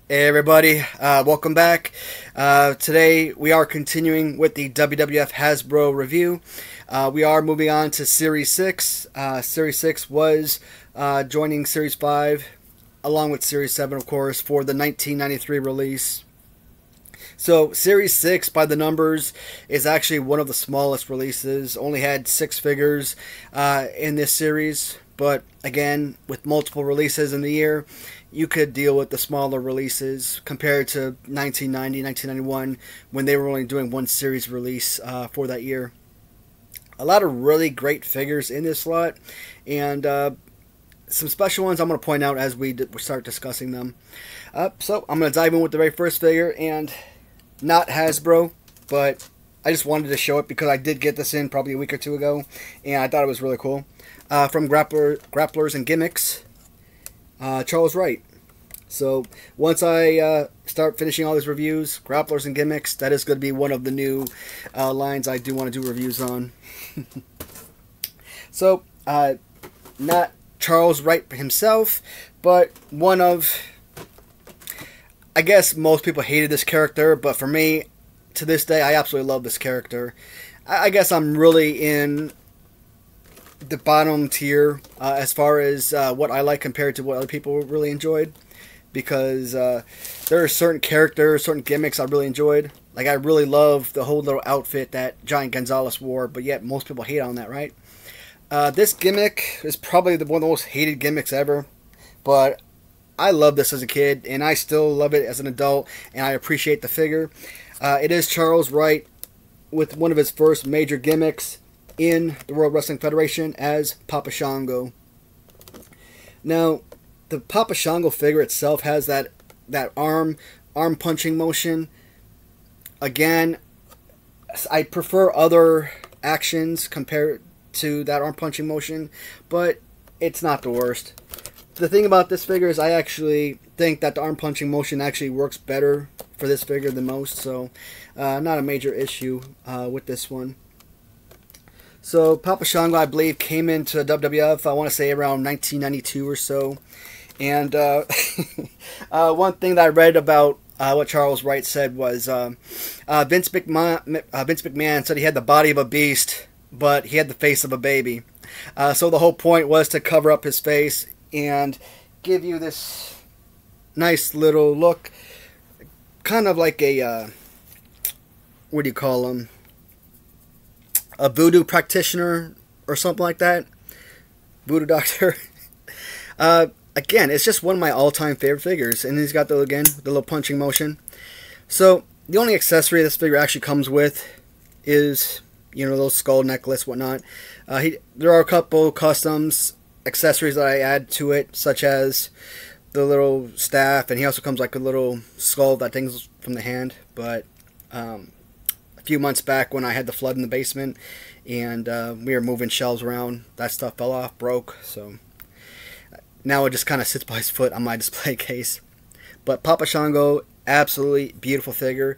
Hey everybody, welcome back. Today we are continuing with the WWF Hasbro review. We are moving on to Series 6. Series 6 was joining Series 5 along with Series 7, of course, for the 1993 release. So Series 6 by the numbers is actually one of the smallest releases. Only had 6 figures in this series, but again, with multiple releases in the year, you could deal with the smaller releases compared to 1990, 1991 when they were only doing one series release for that year. A lot of really great figures in this lot, and some special ones I'm going to point out as we start discussing them. So I'm going to dive in with the very first figure, and not Hasbro, but I just wanted to show it because I did get this in probably a week or two ago, and I thought it was really cool. From Grapplers and Gimmicks, Charles Wright. So once I start finishing all these reviews, Grapplers and Gimmicks, that is going to be one of the new lines I do want to do reviews on. So, not Charles Wright himself, but one of, I guess most people hated this character, but for me, to this day, I absolutely love this character. I guess I'm really in the bottom tier as far as what I like compared to what other people really enjoyed, because there are certain characters, certain gimmicks I really enjoyed. Like, I really love the whole little outfit that Giant Gonzalez wore, but yet most people hate on that, right? This gimmick is probably one of the most hated gimmicks ever, but I loved this as a kid, and I still love it as an adult, and I appreciate the figure. It is Charles Wright with one of his first major gimmicks in the World Wrestling Federation as Papa Shango. Now, the Papa Shango figure itself has that arm punching motion. Again, I prefer other actions compared to that arm punching motion, but it's not the worst. The thing about this figure is I actually think that the arm punching motion actually works better for this figure than most, so not a major issue with this one. So Papa Shango, I believe, came into WWF, I want to say around 1992 or so. And one thing that I read about what Charles Wright said was Vince McMahon said he had the body of a beast, but he had the face of a baby. So the whole point was to cover up his face and give you this nice little look, kind of like a, what do you call him? A voodoo practitioner or something like that. Voodoo doctor. Again, it's just one of my all-time favorite figures, and he's got the little punching motion. So the only accessory this figure actually comes with is, you know, those skull necklace, whatnot. There are a couple customs accessories that I add to it, such as the little staff, and he also comes like a little skull that hangs from the hand. But a few months back when I had the flood in the basement and we were moving shelves around, that stuff fell off, broke, so now it just kind of sits by his foot on my display case. But Papa Shango, absolutely beautiful figure.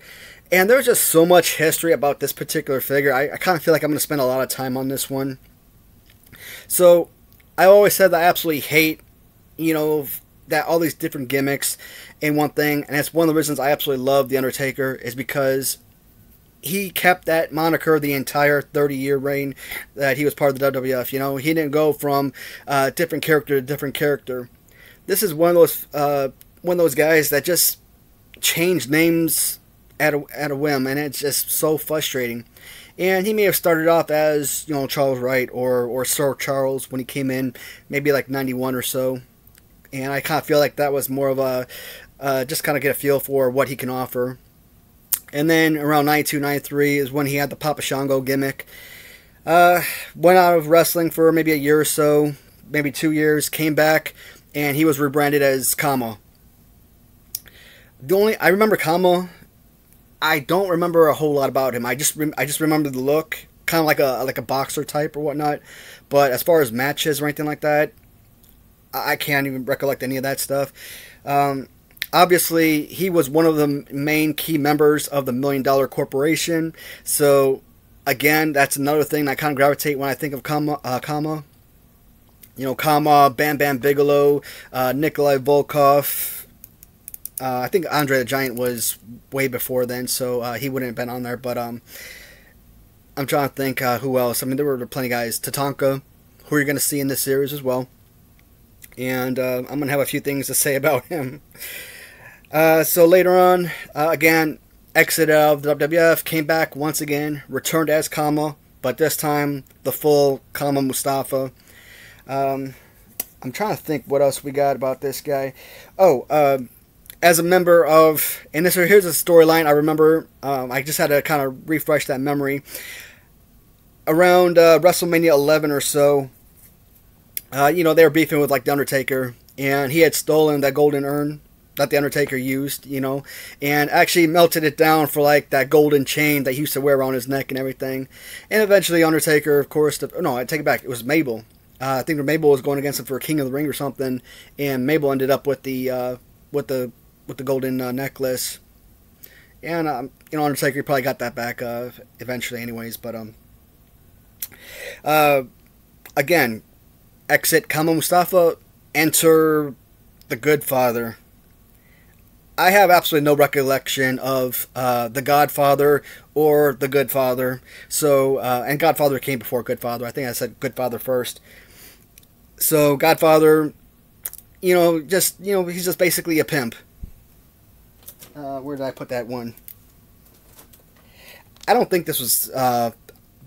And there's just so much history about this particular figure. I kind of feel like I'm going to spend a lot of time on this one. So I always said that I absolutely hate, you know, that all these different gimmicks in one thing. And that's one of the reasons I absolutely love The Undertaker, is because he kept that moniker the entire 30-year reign that he was part of the WWF. You know, he didn't go from different character to different character. This is one of those guys that just changed names at a whim, and it's just so frustrating. And he may have started off as, you know, Charles Wright or Sir Charles when he came in, maybe like 91 or so. And I kind of feel like that was more of a just kind of get a feel for what he can offer. And then around 92, 93 is when he had the Papa Shango gimmick. Went out of wrestling for maybe a year or so, maybe 2 years, came back, and he was rebranded as Kama. I remember Kama. I don't remember a whole lot about him. I just remember the look, kind of like a boxer type or whatnot. But as far as matches or anything like that, I can't even recollect any of that stuff. Obviously, he was one of the main key members of the $1 Million Corporation. So, again, that's another thing I kind of gravitate when I think of Kama. You know, Kama, Bam Bam Bigelow, Nikolai Volkov, I think Andre the Giant was way before then, so he wouldn't have been on there. But I'm trying to think who else. I mean, there were plenty of guys. Tatanka, who you're going to see in this series as well. And I'm going to have a few things to say about him. So later on, again, exited out of the WWF, came back once again, returned as Kama, but this time the full Kama Mustafa. I'm trying to think what else we got about this guy. Oh, as a member of, and here's a storyline I remember. I just had to kind of refresh that memory. Around WrestleMania 11 or so, they were beefing with like The Undertaker, and he had stolen that golden urn that The Undertaker used, and actually melted it down for like that golden chain that he used to wear around his neck and everything. And eventually Undertaker, of course, no, I take it back, it was Mabel. I think Mabel was going against him for a King of the Ring or something, and Mabel ended up with the golden necklace. And Undertaker probably got that back eventually, anyways. But again, exit Kama Mustafa, enter the Good Father. I have absolutely no recollection of the Godfather or the Good Father. So, and Godfather came before Good Father. I think I said Good Father first. So, Godfather, he's just basically a pimp. Where did I put that one? I don't think this was the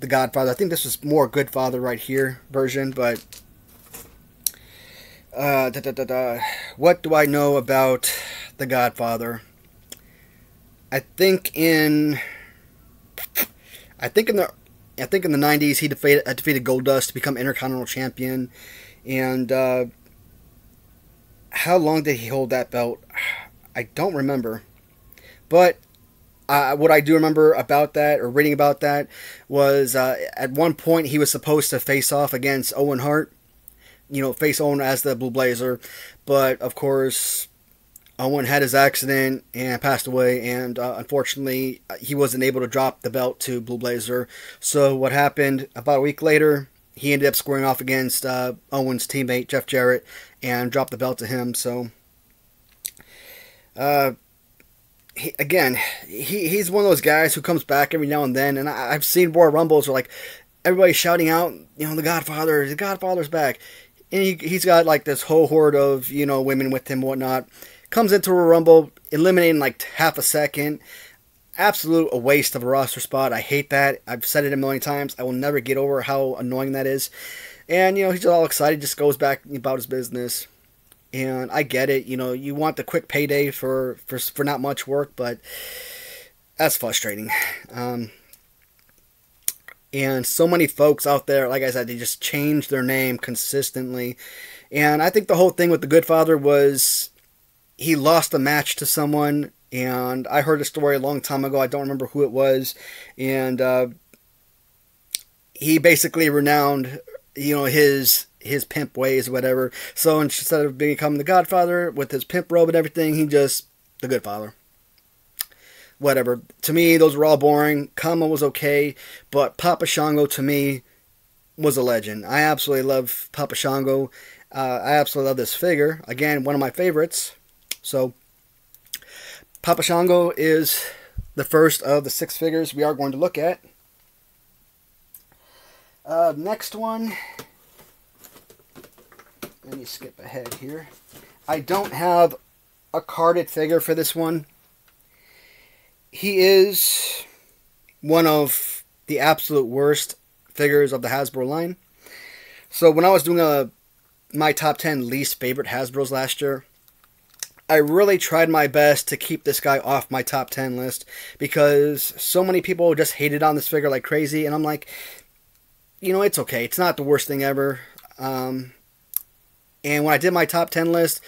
Godfather. I think this was more Good Father right here version, but what do I know about the Godfather? I think in the 90s he defeated Goldust to become Intercontinental Champion, and how long did he hold that belt? I don't remember, but what I do remember about that, or reading about that, was at one point he was supposed to face off against Owen Hart. Face Owen as the Blue Blazer, but of course Owen had his accident and passed away, and unfortunately he wasn't able to drop the belt to Blue Blazer. So what happened, about a week later, he ended up squaring off against Owen's teammate Jeff Jarrett and dropped the belt to him. So he's one of those guys who comes back every now and then, and I've seen Royal Rumbles where like everybody's shouting out, the Godfather's back. And he's got like this whole horde of, women with him and whatnot. Comes into a Rumble, eliminating like half a second. Absolute a waste of a roster spot. I hate that. I've said it a million times. I will never get over how annoying that is. And, he's just all excited, just goes back about his business. And I get it. You want the quick payday for not much work, but that's frustrating. And so many folks out there, like I said, they just change their name consistently. And I think the whole thing with the Good Father was he lost a match to someone. And I heard a story a long time ago. I don't remember who it was. And he basically renowned, his pimp ways or whatever. So instead of becoming the Godfather with his pimp robe and everything, he just the Good Father. Whatever. To me, those were all boring. Kama was okay, but Papa Shango to me was a legend. I absolutely love Papa Shango. I absolutely love this figure. Again, one of my favorites. So, Papa Shango is the first of the 6 figures we are going to look at. Next one. Let me skip ahead here. I don't have a carded figure for this one. He is one of the absolute worst figures of the Hasbro line. So when I was doing my top 10 least favorite Hasbros last year, I really tried my best to keep this guy off my top 10 list because so many people just hated on this figure like crazy, and I'm like, it's okay. It's not the worst thing ever. And when I did my top 10 list,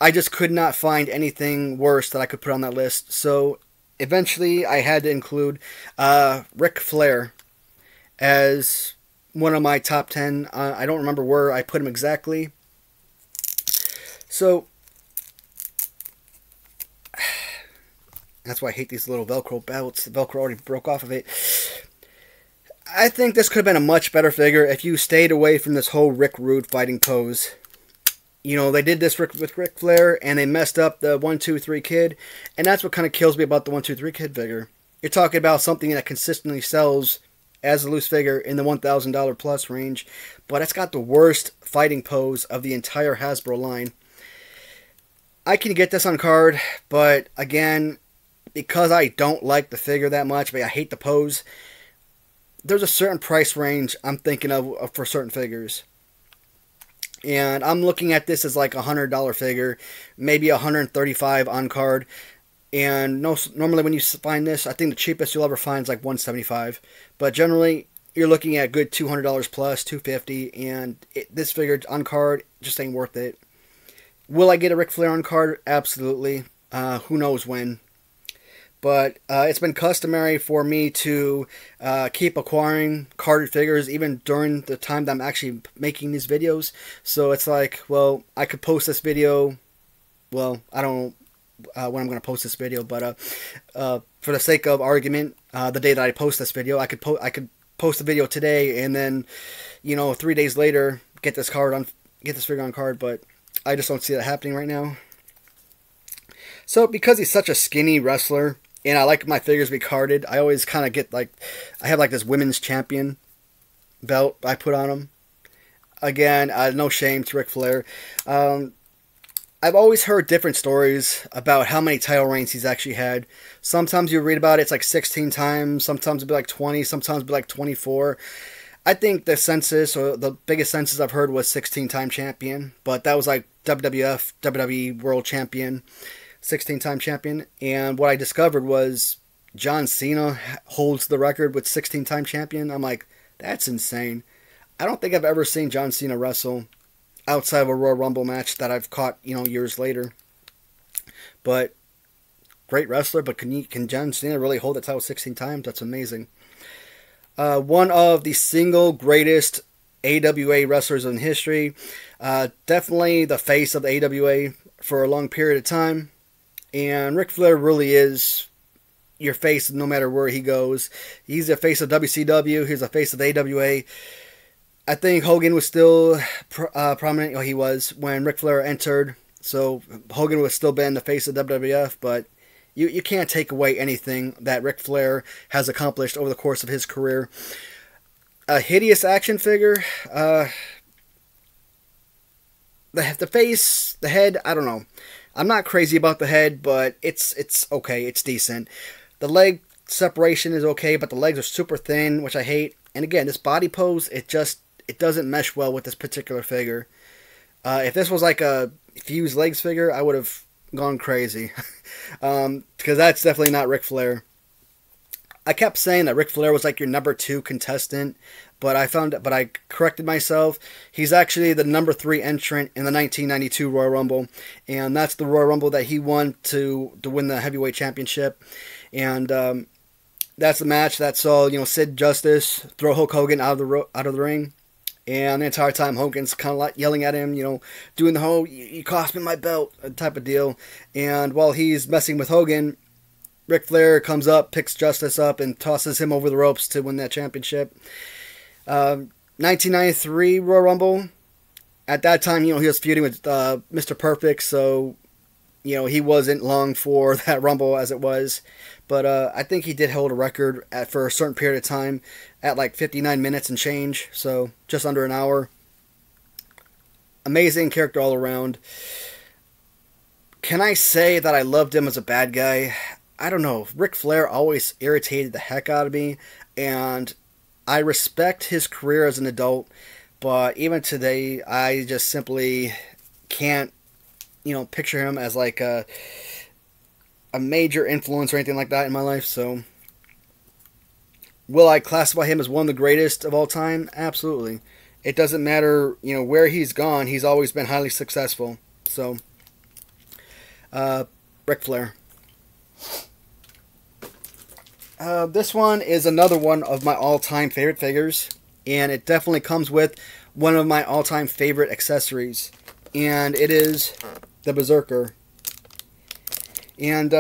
I just could not find anything worse that I could put on that list. So eventually, I had to include Ric Flair as one of my top 10. I don't remember where I put him exactly. So, that's why I hate these little Velcro belts. The Velcro already broke off of it. I think this could have been a much better figure if you stayed away from this whole Rick Rude fighting pose. You know, they did this with Ric Flair, and they messed up the 1-2-3 Kid, and that's what kind of kills me about the 1-2-3 Kid figure. You're talking about something that consistently sells as a loose figure in the $1,000 plus range, but it's got the worst fighting pose of the entire Hasbro line. I can get this on card, but again, because I don't like the figure that much, but I hate the pose, there's a certain price range I'm thinking of for certain figures. And I'm looking at this as like a $100 figure, maybe $135 on card. And normally when you find this, I think the cheapest you'll ever find is like $175. But generally, you're looking at good $200 plus, $250, and this figure on card just ain't worth it. Will I get a Ric Flair on card? Absolutely. Who knows when. But it's been customary for me to keep acquiring carded figures even during the time that I'm actually making these videos. So it's like, well, I could post this video. Well, I don't know when I'm going to post this video, but for the sake of argument, the day that I post this video, I could post the video today, and then, you know, 3 days later, get this figure on card. But I just don't see that happening right now. So because he's such a skinny wrestler, and I like my figures to be carded, I always kind of get like, I have like this women's champion belt I put on him. Again, no shame to Ric Flair. I've always heard different stories about how many title reigns he's actually had. Sometimes you read about it, it's like 16 times. Sometimes it'll be like 20. Sometimes it'll be like 24. I think the census, or the biggest census I've heard, was 16-time champion. But that was like WWF, WWE World Champion, 16-time champion. And what I discovered was John Cena holds the record with 16-time champion. I'm like, that's insane. I don't think I've ever seen John Cena wrestle outside of a Royal Rumble match that I've caught, you know, years later. But great wrestler, but can John Cena really hold the title 16 times? That's amazing. One of the single greatest AWA wrestlers in history. Definitely the face of the AWA for a long period of time. And Ric Flair really is your face no matter where he goes. He's the face of WCW. He's the face of the AWA. I think Hogan was still prominent. He was when Ric Flair entered. So Hogan would still been the face of WWF. But you can't take away anything that Ric Flair has accomplished over the course of his career. A hideous action figure. The face, the head, I don't know. I'm not crazy about the head, but it's okay. It's decent. The leg separation is okay, but the legs are super thin, which I hate. And again, this body pose, it doesn't mesh well with this particular figure. If this was like a fused legs figure, I would have gone crazy. Because that's definitely not Ric Flair. I kept saying that Ric Flair was like your number 2 contestant, but I corrected myself. He's actually the number 3 entrant in the 1992 Royal Rumble, and that's the Royal Rumble that he won to win the heavyweight championship. And that's the match that saw, you know, Sid Justice throw Hulk Hogan out of the ring, and the entire time Hogan's kind of like yelling at him, you know, doing the whole "you cost me my belt" type of deal. And while he's messing with Hogan, Ric Flair comes up, picks Justice up, and tosses him over the ropes to win that championship. 1993 Royal Rumble. At that time, you know, he was feuding with Mr. Perfect, so, you know, he wasn't long for that Rumble as it was. But I think he did hold a record for a certain period of time at like 59 minutes and change, so just under an hour. Amazing character all around. Can I say that I loved him as a bad guy? I don't know. Ric Flair always irritated the heck out of me, and I respect his career as an adult, but even today, I just simply can't, you know, picture him as like a major influence or anything like that in my life. So, will I classify him as one of the greatest of all time? Absolutely. It doesn't matter, you know, where he's gone. He's always been highly successful. So, Ric Flair. This one is another one of my all-time favorite figures, and it definitely comes with one of my all-time favorite accessories, and it is the Berserker. And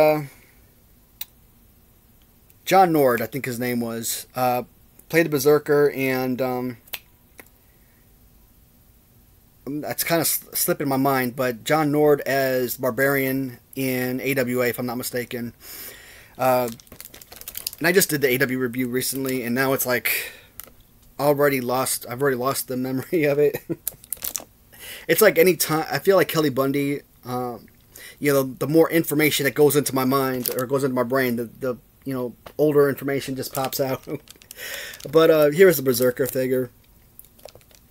John Nord, I think his name was, played the Berserker, and that's kind of slipping my mind, but John Nord as Barbarian in AWA, if I'm not mistaken. And I just did the AW review recently, and now it's like I've already lost the memory of it. It's like any time I feel like Kelly Bundy, the more information that goes into my mind or goes into my brain, the older information just pops out. But here's the Berserker figure.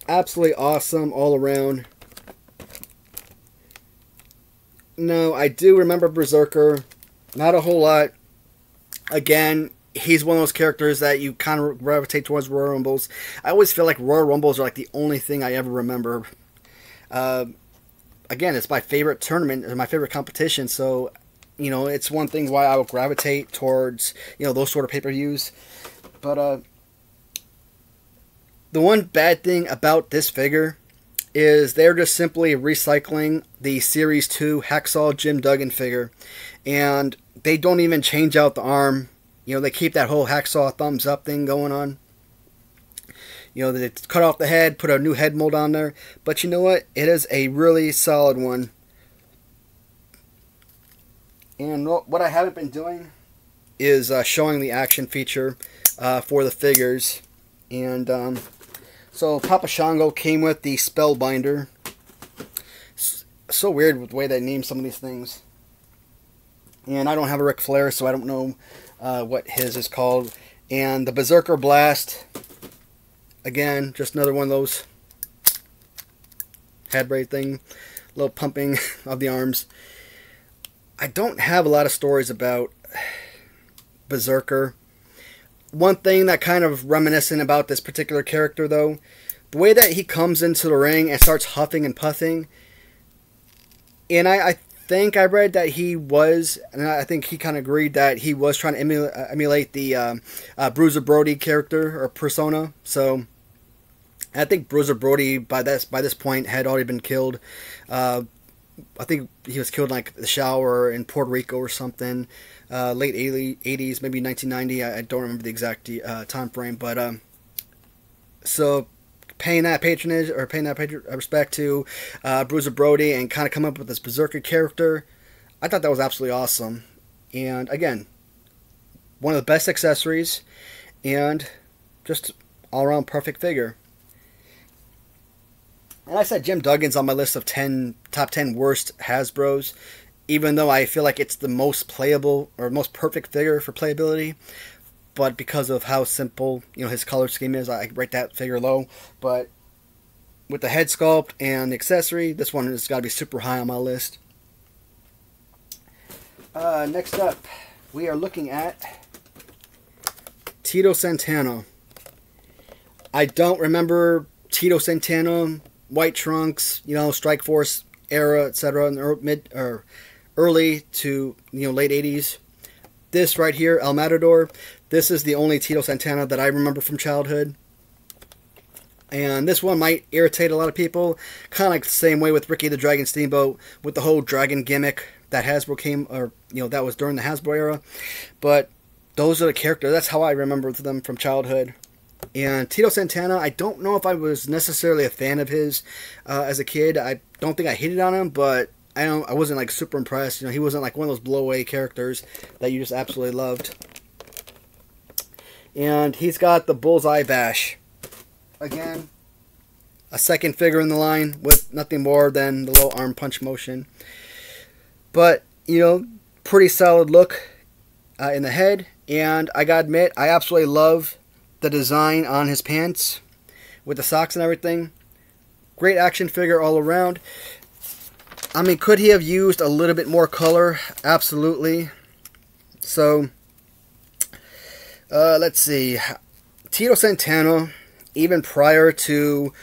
Absolutely awesome all around. No, I do remember Berserker. Not a whole lot. Again, he's one of those characters that you kind of gravitate towards Royal Rumbles. I always feel like Royal Rumbles are like the only thing I ever remember. Again, it's my favorite tournament, or my favorite competition, so, it's one thing why I would gravitate towards, those sort of pay-per-views. But, the one bad thing about this figure is they're just simply recycling the Series 2 Hacksaw Jim Duggan figure. And they don't even change out the arm. They keep that whole Hacksaw thumbs up thing going on. They cut off the head, put a new head mold on there. But you know what? It is a really solid one. And what I haven't been doing is showing the action feature for the figures. And so Papa Shango came with the Spellbinder. So weird with the way they name some of these things. And I don't have a Ric Flair, so I don't know what his is called. And the Berserker Blast. Again, just another one of those head braid thing. A little pumping of the arms. I don't have a lot of stories about Berserker. One thing that kind of reminiscent about this particular character, though, the way that he comes into the ring and starts huffing and puffing, and I think I read that he was, and I think he kind of agreed that he was trying to emulate the Bruiser Brody character or persona. So I think Bruiser Brody by this point had already been killed. I think he was killed in like the shower in Puerto Rico or something. Late 80s, maybe 1990. I don't remember the exact time frame, but so paying that patronage or paying that respect to Bruiser Brody and kind of come up with this Berserker character, I thought that was absolutely awesome. And again, one of the best accessories and just all around perfect figure. And I said Jim Duggan's on my list of top 10 worst Hasbros, even though I feel like it's the most playable or most perfect figure for playability. But because of how simple his color scheme is, I rate that figure low. But with the head sculpt and the accessory, this one has got to be super high on my list. Next up, we are looking at Tito Santana. I don't remember Tito Santana, White Trunks, Strike Force era, etc. in the early to late 80s. This right here, El Matador, this is the only Tito Santana that I remember from childhood. And this one might irritate a lot of people, kind of like the same way with Ricky the Dragon Steamboat, with the whole dragon gimmick that Hasbro came, or that was during the Hasbro era. But those are the characters. That's how I remember them from childhood. And Tito Santana, I don't know if I was necessarily a fan of his as a kid. I don't think I hated on him, but I wasn't like super impressed. He wasn't like one of those blow-away characters that you just absolutely loved. And he's got the Bullseye Bash. Again, a second figure in the line with nothing more than the little arm punch motion. But, pretty solid look in the head. And I gotta admit, I absolutely love the design on his pants with the socks and everything. Great action figure all around. I mean, could he have used a little bit more color? Absolutely. So, let's see. Tito Santana, even prior to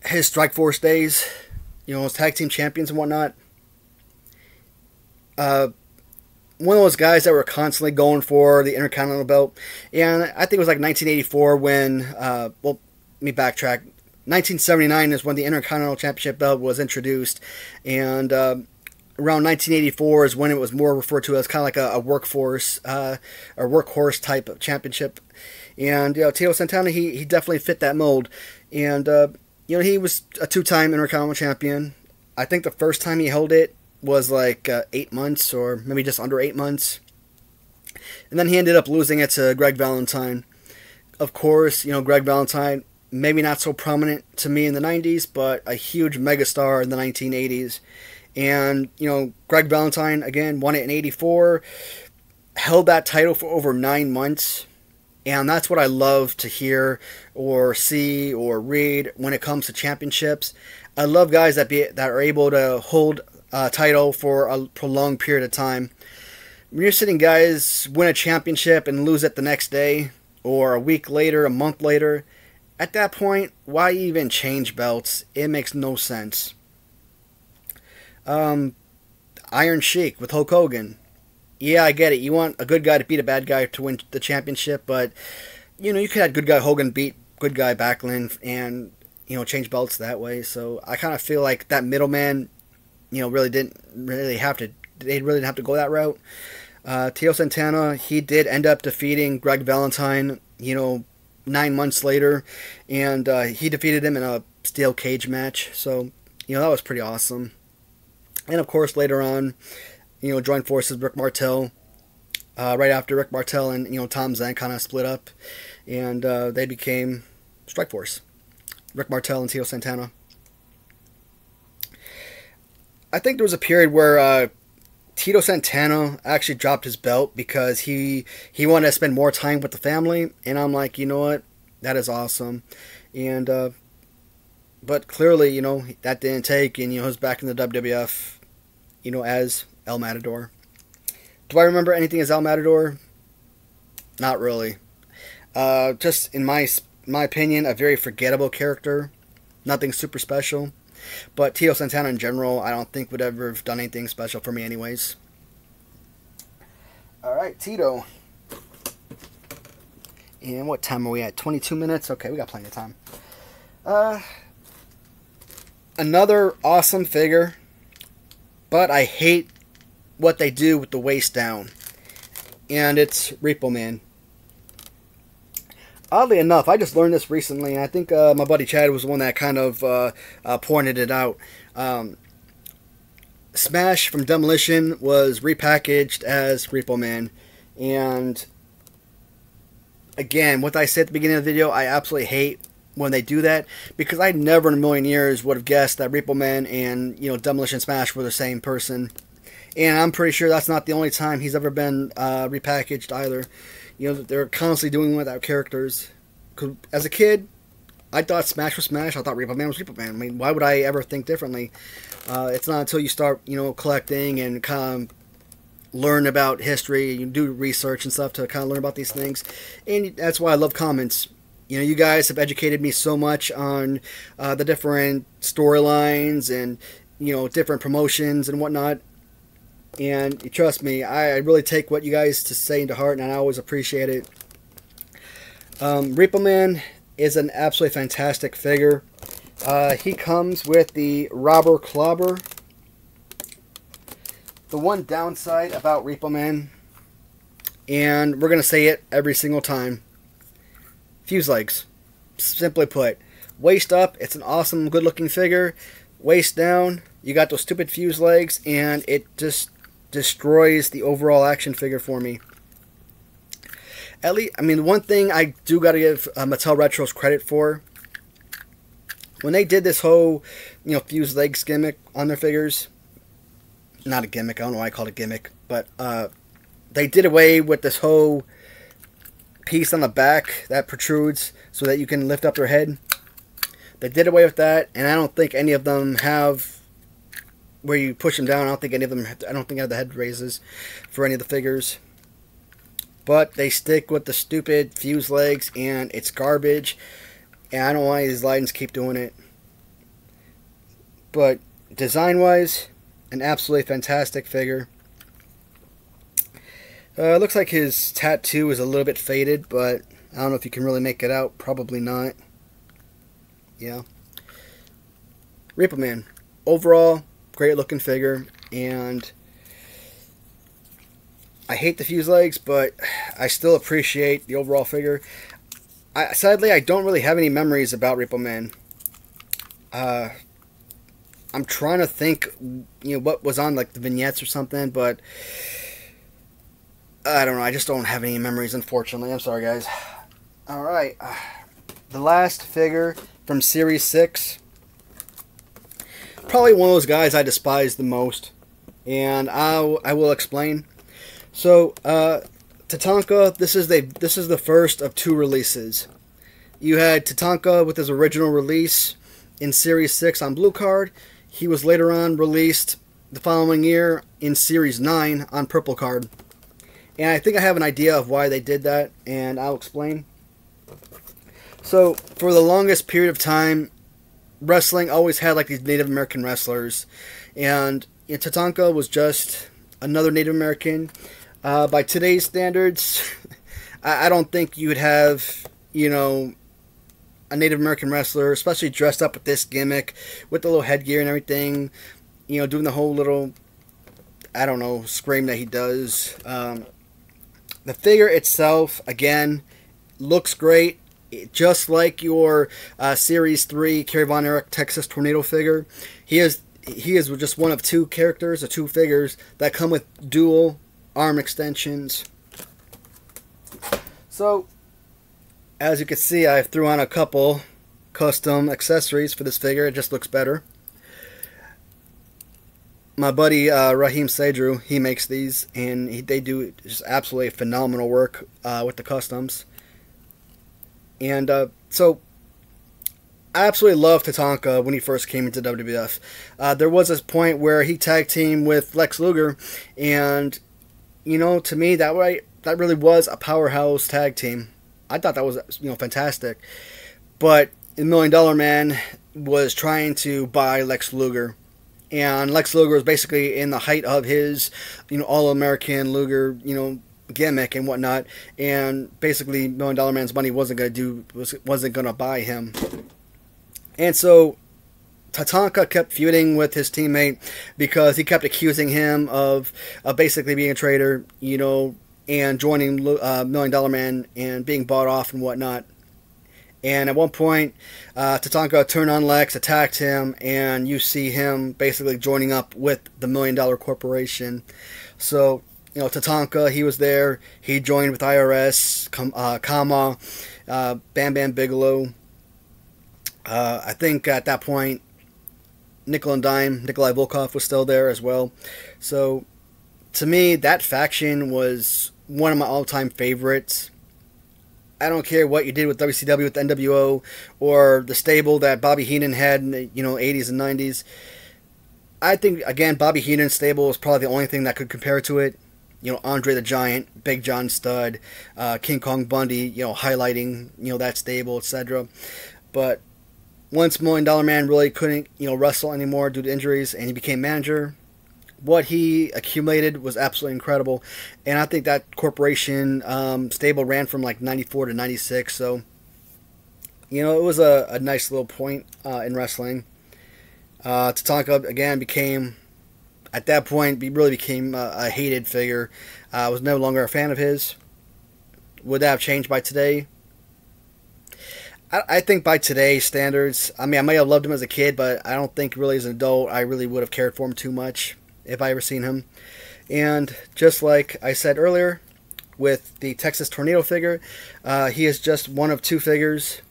his Strike Force days, his tag team champions and whatnot, one of those guys that were constantly going for the Intercontinental belt. And I think it was like 1984 when, let me backtrack. 1979 is when the Intercontinental Championship belt was introduced. And around 1984 is when it was more referred to as kind of like a workforce, or workhorse type of championship. And, Tito Santana, he definitely fit that mold. And, You know, he was a 2-time Intercontinental Champion. I think the first time he held it was like 8 months, or maybe just under 8 months. And then he ended up losing it to Greg Valentine. Of course, you know, Greg Valentine, maybe not so prominent to me in the 90s, but a huge megastar in the 1980s. And, you know, Greg Valentine, again, won it in 84, held that title for over 9 months. And that's what I love to hear or see or read when it comes to championships. I love guys that are able to hold a title for a prolonged period of time. When you're sitting guys win a championship and lose it the next day, or a week later, a month later, at that point, why even change belts? It makes no sense. Iron Sheik with Hulk Hogan. Yeah, I get it. You want a good guy to beat a bad guy to win the championship, but, you know, you could have good guy Hogan beat good guy Backlund and, you know, change belts that way. So I kind of feel like that middleman, you know, they really didn't have to go that route. Tito Santana, he did end up defeating Greg Valentine, you know, 9 months later, and he defeated him in a steel cage match. So, you know, that was pretty awesome. And of course, later on, you know, joined forces with Rick Martel. Right after Rick Martel and, you know, Tom Zenk kind of split up, and they became Strikeforce. Rick Martel and Tito Santana. I think there was a period where Tito Santana actually dropped his belt because he wanted to spend more time with the family, and I'm like, you know what, that is awesome. And but clearly, you know, that didn't take, and, you know, he was back in the WWF, you know, as El Matador. Do I remember anything as El Matador? Not really. Just in my opinion, a very forgettable character. Nothing super special. But Tito Santana in general, I don't think would ever have done anything special for me anyways. Alright, Tito. And what time are we at? 22 minutes? Okay, we got plenty of time. Another awesome figure. But I hate what they do with the waist down. And it's Repo Man. Oddly enough, I just learned this recently, and I think my buddy Chad was the one that kind of pointed it out. Smash from Demolition was repackaged as Repo Man. And again, what I said at the beginning of the video, I absolutely hate when they do that, because I never in a million years would have guessed that Repo Man and, you know, Demolition Smash were the same person. And I'm pretty sure that's not the only time he's ever been repackaged either. You know, they're constantly doing without characters. 'Cause as a kid, I thought Smash was Smash. I thought Repo Man was Repo Man. I mean, why would I ever think differently? It's not until you start, you know, collecting and kind of learn about history, you do research and stuff to kind of learn about these things. And that's why I love comments. You know, you guys have educated me so much on the different storylines and, you know, different promotions and whatnot. And trust me, I really take what you guys to say into heart, and I always appreciate it. Repo Man is an absolutely fantastic figure. He comes with the Robber Clobber. The one downside about Repo Man, and we're going to say it every single time, fuse legs. Simply put, waist up, it's an awesome, good-looking figure. Waist down, you got those stupid fuse legs, and it just destroys the overall action figure for me. At least, I mean, the one thing I do got to give Mattel Retros credit for, when they did this whole, you know, fuse legs gimmick on their figures, not a gimmick, I don't know why I called it gimmick, but they did away with this whole piece on the back that protrudes so that you can lift up their head. They did away with that, and I don't think any of them have where you push them down. I don't think any of them have the head raises for any of the figures. But they stick with the stupid fuse legs, and it's garbage. And I don't know why these Lightens keep doing it. But design-wise, an absolutely fantastic figure. Looks like his tattoo is a little bit faded, but I don't know if you can really make it out. Probably not. Yeah. Repo Man. Overall, great looking figure, and I hate the fuse legs, but I still appreciate the overall figure. Sadly, I don't really have any memories about Repo Man. I'm trying to think, what was on like the vignettes or something, but I don't know. I just don't have any memories, unfortunately. I'm sorry, guys. All right, the last figure from Series 6. Probably one of those guys I despise the most, and I will explain. So, Tatanka, this is the first of 2 releases. You had Tatanka with his original release in Series 6 on Blue Card. He was later on released the following year in Series 9 on Purple Card. And I think I have an idea of why they did that, and I'll explain. So, for the longest period of time, wrestling always had like these Native American wrestlers. And Tatanka was just another Native American. By today's standards, I don't think you would have, a Native American wrestler, especially dressed up with this gimmick, with the little headgear and everything, doing the whole little, I don't know, scream that he does. The figure itself, again, looks great, just like your Series 3 Kerry Von Erich Texas Tornado figure. He is just one of 2 characters, or 2 figures, that come with dual arm extensions. So, as you can see, I threw on a couple custom accessories for this figure. It just looks better. My buddy Raheem Sadru, he makes these, and they do just absolutely phenomenal work with the customs. And so, I absolutely loved Tatanka when he first came into WWF. There was this point where he tag teamed with Lex Luger, and to me that really was a powerhouse tag team. I thought that was fantastic. But the $1 Million Man was trying to buy Lex Luger, and Lex Luger was basically in the height of his All-American Luger gimmick and whatnot, and basically $1 Million Man's money wasn't gonna buy him. And so Tatanka kept feuding with his teammate because he kept accusing him of basically being a traitor, and joining $1 Million Man and being bought off and whatnot. And at one point, Tatanka turned on Lex, attacked him, and you see him basically joining up with the $1 Million Corporation. So, Tatanka, he was there. He joined with IRS, Kama, Bam Bam Bigelow. I think at that point, Nickel and Dime, Nikolai Volkov was still there as well. So, to me, that faction was one of my all-time favorites. I don't care what you did with WCW, with the NWO, or the stable that Bobby Heenan had in the 80s and 90s. I think, again, Bobby Heenan's stable was probably the only thing that could compare to it. Andre the Giant, Big John Studd, King Kong Bundy, highlighting, that stable, etc. But once $1 Million Man really couldn't, wrestle anymore due to injuries, and he became manager, what he accumulated was absolutely incredible. And I think that corporation stable ran from like 94 to 96. So, it was a nice little point in wrestling. Tatanka, again, became, at that point, he really became a hated figure. I was no longer a fan of his. Would that have changed by today? I think by today's standards, I may have loved him as a kid, but I don't think really as an adult I really would have cared for him too much if I ever seen him. And just like I said earlier, with the Texas Tornado figure, he is just one of 2 figures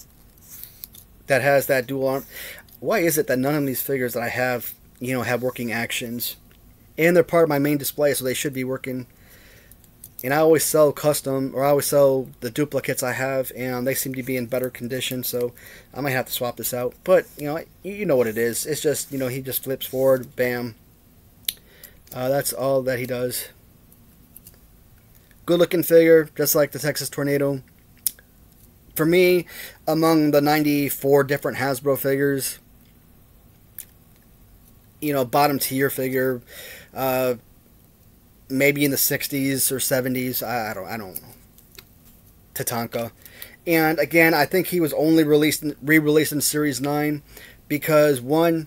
that has that dual arm. Why is it that none of these figures that I have, have working actions? And they're part of my main display, so they should be working. And I always sell custom, or I always sell the duplicates I have, and they seem to be in better condition, so I might have to swap this out. But, you know what it is. It's just, he just flips forward, bam. That's all that he does. Good looking figure, just like the Texas Tornado. For me, among the 94 different Hasbro figures, bottom tier figure, maybe in the 60s or 70s, I don't know. Tatanka. And again, I think he was only re-released in Series 9 because, one,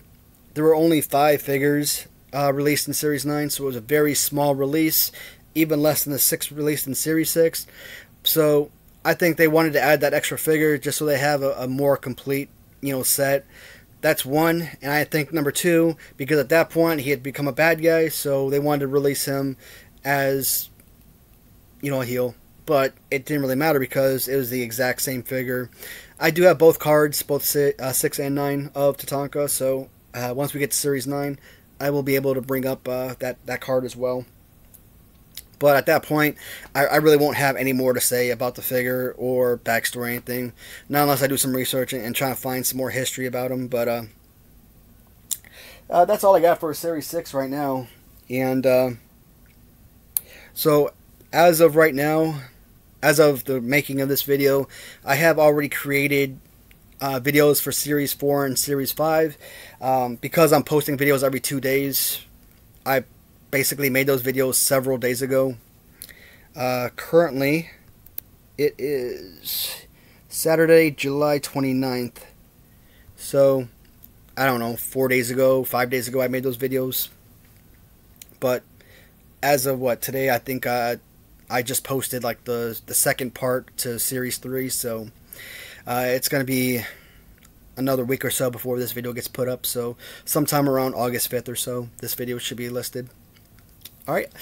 there were only 5 figures released in Series 9, so it was a very small release, even less than the 6 released in Series 6. So I think they wanted to add that extra figure just so they have a more complete, set. that's one. And I think number two, because at that point he had become a bad guy, so they wanted to release him as, you know, a heel. But it didn't really matter because it was the exact same figure. I do have both cards, both 6 and 9 of Tatanka, so once we get to Series 9, I will be able to bring up that card as well. But at that point, I really won't have any more to say about the figure or backstory or anything. Not unless I do some research and try to find some more history about him. But that's all I got for Series 6 right now. And so as of right now, as of the making of this video, I have already created videos for Series 4 and Series 5. Because I'm posting videos every 2 days, I basically made those videos several days ago. Currently, it is Saturday, July 29th. So, I don't know, 4 days ago, 5 days ago I made those videos. But as of what, today, I think I just posted like the second part to Series 3. So, it's going to be another week or so before this video gets put up. So, sometime around August 5th or so, this video should be listed. Alright,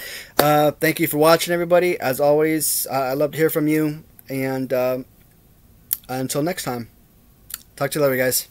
thank you for watching, everybody. As always, I love to hear from you, and until next time, talk to you later, guys.